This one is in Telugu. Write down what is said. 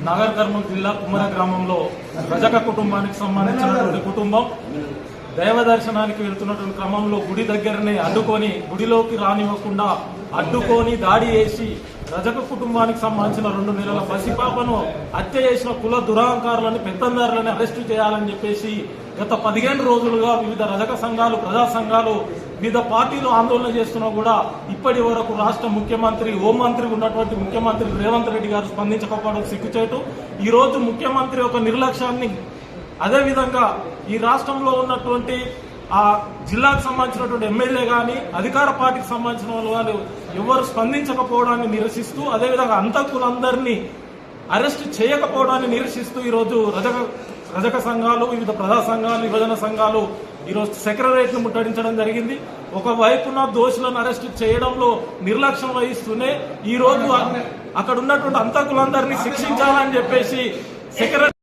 నగర్ కర్నూలు జిల్లా కుమ్మర గ్రామంలో రజక కుటుంబానికి సంబంధించినటువంటి కుటుంబం దైవ దర్శనానికి వెళ్తున్నటువంటి క్రమంలో గుడి దగ్గరనే అడ్డుకొని గుడిలోకి రానివ్వకుండా అడ్డుకొని దాడి చేసి రజక కుటుంబానికి సంబంధించిన 2 నెలల పసిపాపను హత్య చేసిన కుల దురహంకారులను పెత్తందారులను అరెస్టు చేయాలని చెప్పేసి గత 15 రోజులుగా వివిధ రజక సంఘాలు ప్రజా సంఘాలు వివిధ పార్టీలు ఆందోళన చేస్తున్నా కూడా ఇప్పటి వరకు రాష్ట్ర ముఖ్యమంత్రి హోంమంత్రి ఉన్నటువంటి ముఖ్యమంత్రి రేవంత్ రెడ్డి గారు స్పందించకపోవడం సిగ్గుచేటు. ఈ రోజు ముఖ్యమంత్రి ఒక నిర్లక్ష్యాన్ని అదేవిధంగా ఈ రాష్ట్రంలో ఉన్నటువంటి ఆ జిల్లాకు సంబంధించినటువంటి ఎమ్మెల్యే కానీ అధికార పార్టీకి సంబంధించిన వాళ్ళు ఎవరు స్పందించకపోవడాన్ని నిరసిస్తూ అదేవిధంగా అంతకులందరినీ అరెస్ట్ చేయకపోవడాన్ని నిరసిస్తూ ఈరోజు రజక సంఘాలు వివిధ ప్రజా సంఘాలు యువజన సంఘాలు ఈరోజు సెక్రటరియట్ను ముట్టడించడం జరిగింది. ఒకవైపున దోషులను అరెస్ట్ చేయడంలో నిర్లక్ష్యం వహిస్తూనే ఈ రోజు అక్కడ ఉన్నటువంటి అంతకులందరినీ శిక్షించాలని చెప్పేసి సెక్రటరీ